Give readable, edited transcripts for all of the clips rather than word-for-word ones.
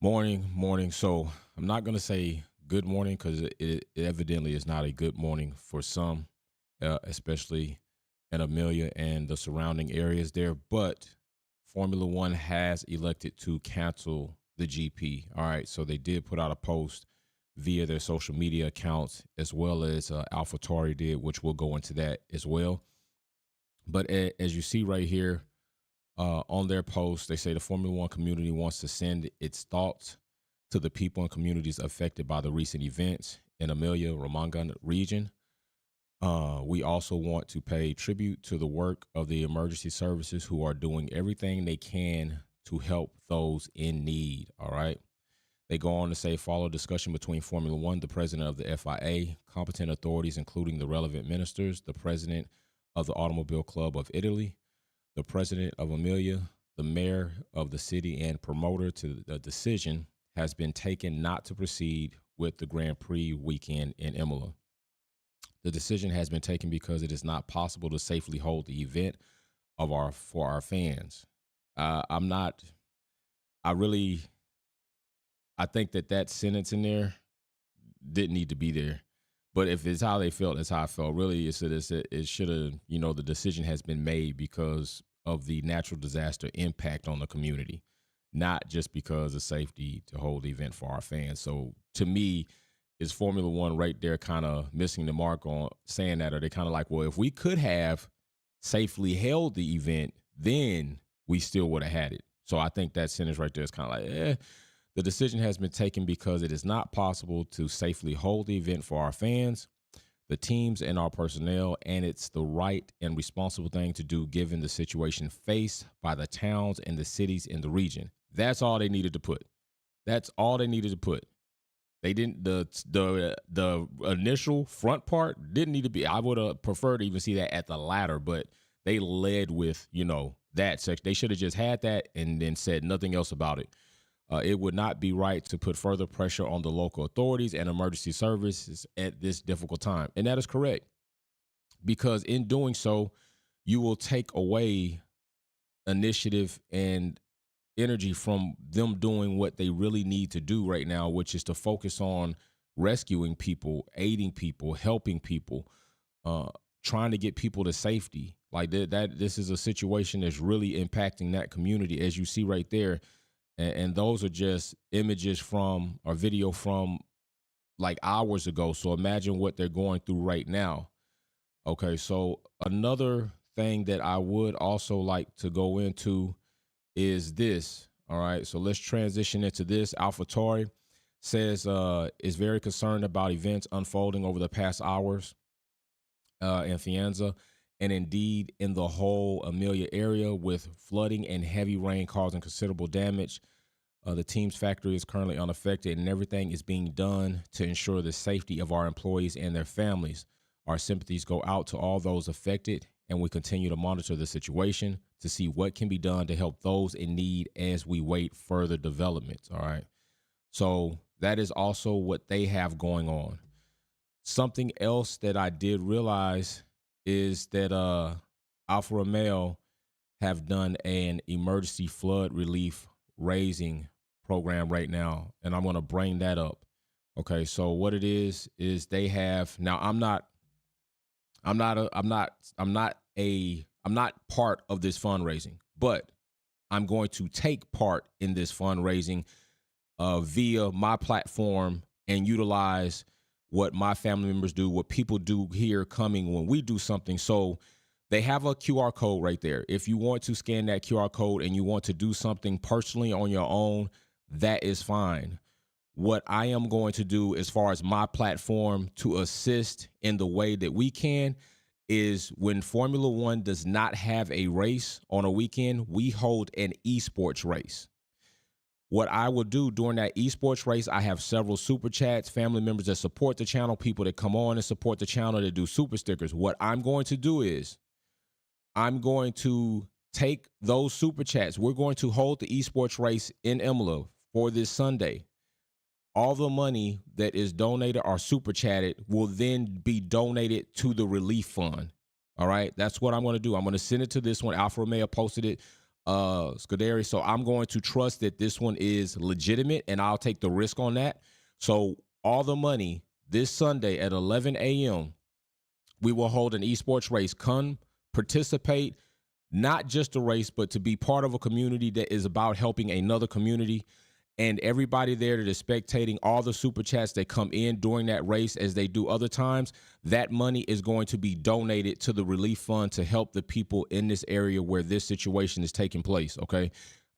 Morning, morning. So I'm not going to say good morning because it evidently is not a good morning for some, especially in Amelia and the surrounding areas there. But Formula One has elected to cancel the GP. All right. So they did put out a post via their social media accounts as well as AlphaTauri did, which we'll go into that as well. But as you see right here, on their post, they say the Formula One community wants to send its thoughts to the people and communities affected by the recent events in Emilia Romagna region. We also want to pay tribute to the work of the emergency services who are doing everything they can to help those in need. All right. They go on to say, follow discussion between Formula One, the president of the FIA, competent authorities, including the relevant ministers, the president of the Automobile Club of Italy, the president of Amelia, the mayor of the city, and promoter to the decision has been taken not to proceed with the Grand Prix weekend in Imola. The decision has been taken because it is not possible to safely hold the event for our fans. I'm not. I really. I think that sentence in there didn't need to be there. But if it's how they felt, that's how I felt. Really, it should have, the decision has been made because of the natural disaster impact on the community, not just because of safety to hold the event for our fans. So to me, is Formula One right there kind of missing the mark on saying that? Or they kind of like, well, if we could have safely held the event, then we still would have had it. So I think that sentence right there is kind of like, the decision has been taken because it is not possible to safely hold the event for our fans, the teams, and our personnel, and it's the right and responsible thing to do given the situation faced by the towns and the cities in the region. That's all they needed to put. That's all they needed to put. They didn't the initial front part didn't need to be. I would have preferred to even see that at the latter, but they led with that section. They should have just had that and then said nothing else about it. It would not be right to put further pressure on the local authorities and emergency services at this difficult time. And that is correct, because in doing so, you will take away initiative and energy from them doing what they really need to do right now, which is to focus on rescuing people, aiding people, helping people, uh, trying to get people to safety. Like that this is a situation that's really impacting that community, as you see right there. And those are just images from or video from like hours ago. So imagine what they're going through right now. Okay, so another thing that I would also like to go into is this. All right, so let's transition into this. AlphaTauri says is very concerned about events unfolding over the past hours in Fianza and indeed in the whole Amelia area, with flooding and heavy rain causing considerable damage. The team's factory is currently unaffected, and everything is being done to ensure the safety of our employees and their families. Our sympathies go out to all those affected, and we continue to monitor the situation to see what can be done to help those in need as we wait further developments. All right. So that is also what they have going on. Something else that I did realize is that Alfa Romeo have done an emergency flood relief raising program right now, and I'm going to bring that up. Okay, so what it is they have now. I'm not part of this fundraising, but I'm going to take part in this fundraising via my platform and utilize what my family members do, what people do here coming when we do something. So they have a QR code right there. If you want to scan that QR code and you want to do something personally on your own, that is fine. What I am going to do as far as my platform to assist in the way that we can is when Formula One does not have a race on a weekend, we hold an esports race. What I will do during that esports race, I have several super chats, family members that support the channel, people that come on and support the channel that do super stickers. What I'm going to do is I'm going to take those super chats. We're going to hold the esports race in Imola for this Sunday. All the money that is donated or super chatted will then be donated to the relief fund. All right. That's what I'm going to do. I'm going to send it to this one. Alfa Romeo posted it Scuderi. So I'm going to trust that this one is legitimate, and I'll take the risk on that. So all the money this Sunday at 11 a.m. we will hold an esports race. Come participate, not just a race, but to be part of a community that is about helping another community. And everybody there that is spectating, all the super chats that come in during that race, as they do other times, that money is going to be donated to the relief fund to help the people in this area where this situation is taking place. Okay.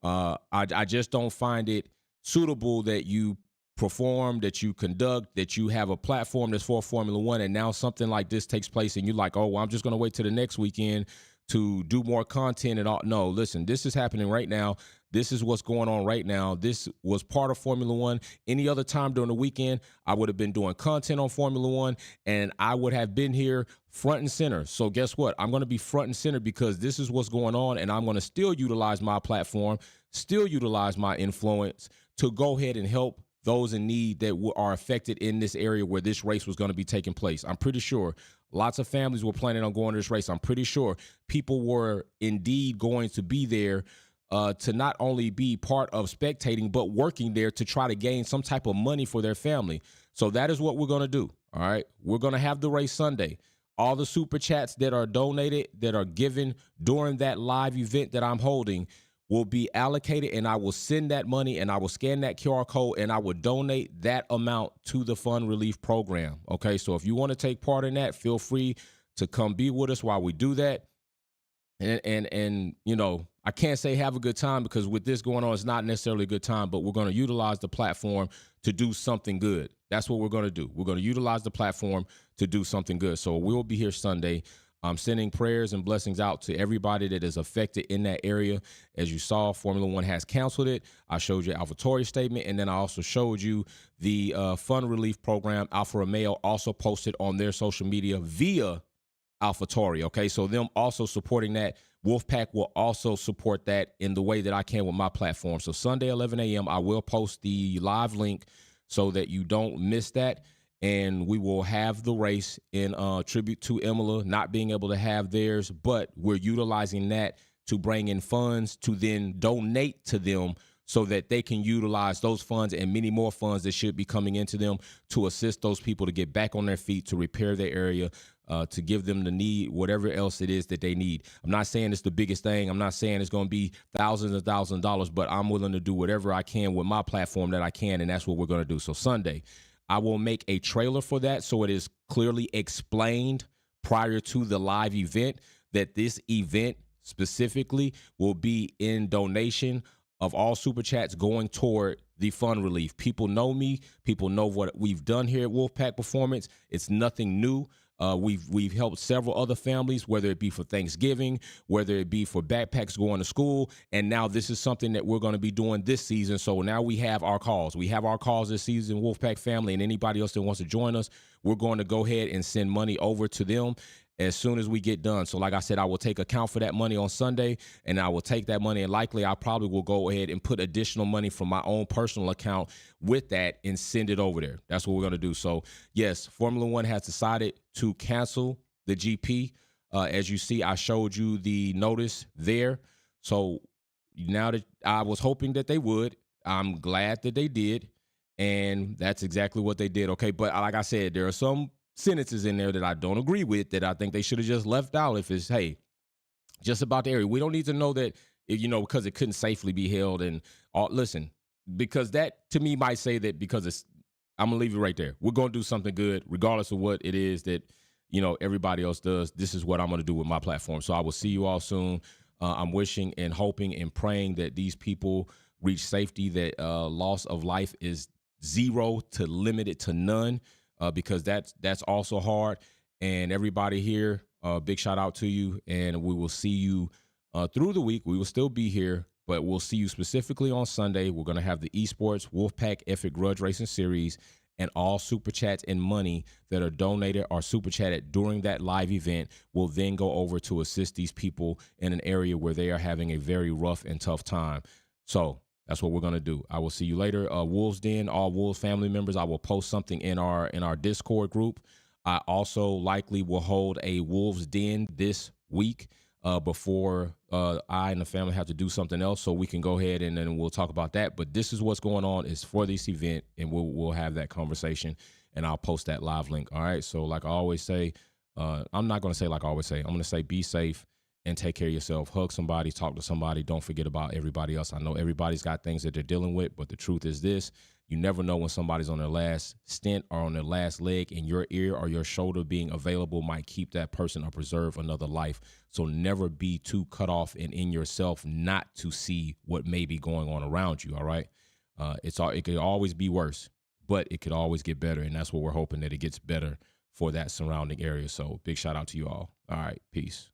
I just don't find it suitable that you perform, that you conduct, that you have a platform that's for Formula One, and now something like this takes place, and you're like, oh, well, I'm just going to wait till the next weekend to do more content and all. No, listen, this is happening right now. This is what's going on right now. This was part of Formula One. Any other time during the weekend, I would have been doing content on Formula One, and I would have been here front and center. So guess what? I'm going to be front and center because this is what's going on, and I'm going to still utilize my platform, still utilize my influence to go ahead and help those in need that are affected in this area where this race was going to be taking place. I'm pretty sure lots of families were planning on going to this race. I'm pretty sure people were indeed going to be there to not only be part of spectating, but working there to try to gain some type of money for their family. So that is what we're going to do. All right. We're going to have the race Sunday. All the super chats that are donated, that are given during that live event that I'm holding, will be allocated, and I will send that money, and I will scan that QR code, and I will donate that amount to the fund relief program. Okay. So if you want to take part in that, feel free to come be with us while we do that. And you know, I can't say have a good time, because with this going on, it's not necessarily a good time, but we're going to utilize the platform to do something good. That's what we're going to do. We're going to utilize the platform to do something good. So we'll be here Sunday. I'm sending prayers and blessings out to everybody that is affected in that area. As you saw, Formula One has canceled it. I showed you AlphaTauri statement, and then I also showed you the fund relief program. Alfa Romeo also posted on their social media via AlphaTauri. Okay, so them also supporting that. Wolfpack will also support that in the way that I can with my platform. So Sunday, 11 a.m., I will post the live link so that you don't miss that. And we will have the race in tribute to Imola not being able to have theirs, but we're utilizing that to bring in funds to then donate to them so that they can utilize those funds and many more funds that should be coming into them to assist those people to get back on their feet, to repair their area, to give them the need, whatever else it is that they need. I'm not saying it's the biggest thing. I'm not saying it's going to be thousands and thousands of dollars, but I'm willing to do whatever I can with my platform that I can, and that's what we're going to do. So Sunday, I will make a trailer for that so it is clearly explained prior to the live event that this event specifically will be in donation of all super chats going toward the fund relief. People know me. People know what we've done here at Wolfpack Performance. It's nothing new. We've helped several other families, whether it be for Thanksgiving, whether it be for backpacks going to school, and now this is something that we're going to be doing this season. So now we have our calls. We have our calls this season, Wolfpack family, and anybody else that wants to join us, we're going to go ahead and send money over to them as soon as we get done. So like I said, I will take account for that money on Sunday, and I will take that money, and likely I probably will go ahead and put additional money from my own personal account with that and send it over there. That's what we're going to do. So yes, Formula One has decided to cancel the GP. As you see, I showed you the notice there. So now that I was hoping that they would, I'm glad that they did. And that's exactly what they did. Okay. But like I said, there are some sentences in there that I don't agree with, that I think they should have just left out. If it's, hey, just about the area, we don't need to know that, you know, because it couldn't safely be held. And listen, because that to me might say that because it's, I'm gonna leave it right there. We're gonna do something good, regardless of what it is that, you know, everybody else does. This is what I'm gonna do with my platform. So I will see you all soon. I'm wishing and hoping and praying that these people reach safety, that loss of life is zero to limited to none. Because that's also hard. And everybody here, big shout out to you. And we will see you through the week. We will still be here, but we'll see you specifically on Sunday. We're going to have the Esports Wolfpack Epic Grudge Racing Series, and all super chats and money that are donated or super chatted during that live event will then go over to assist these people in an area where they are having a very rough and tough time. So that's what we're going to do. I will see you later. Wolves Den, all Wolves family members, I will post something in our Discord group. I also likely will hold a Wolves Den this week. before I and the family have to do something else. So we can go ahead and then we'll talk about that. But this is what's going on is for this event, and we'll have that conversation, and I'll post that live link. All right. So like I always say, I'm not going to say like I always say. I'm going to say be safe and take care of yourself. Hug somebody, talk to somebody. Don't forget about everybody else. I know everybody's got things that they're dealing with, but the truth is this: you never know when somebody's on their last stint or on their last leg, and your ear or your shoulder being available might keep that person or preserve another life. So never be too cut off and in yourself not to see what may be going on around you. All right. It could always be worse, but it could always get better. And that's what we're hoping, that it gets better for that surrounding area. So big shout out to you all. All right. Peace.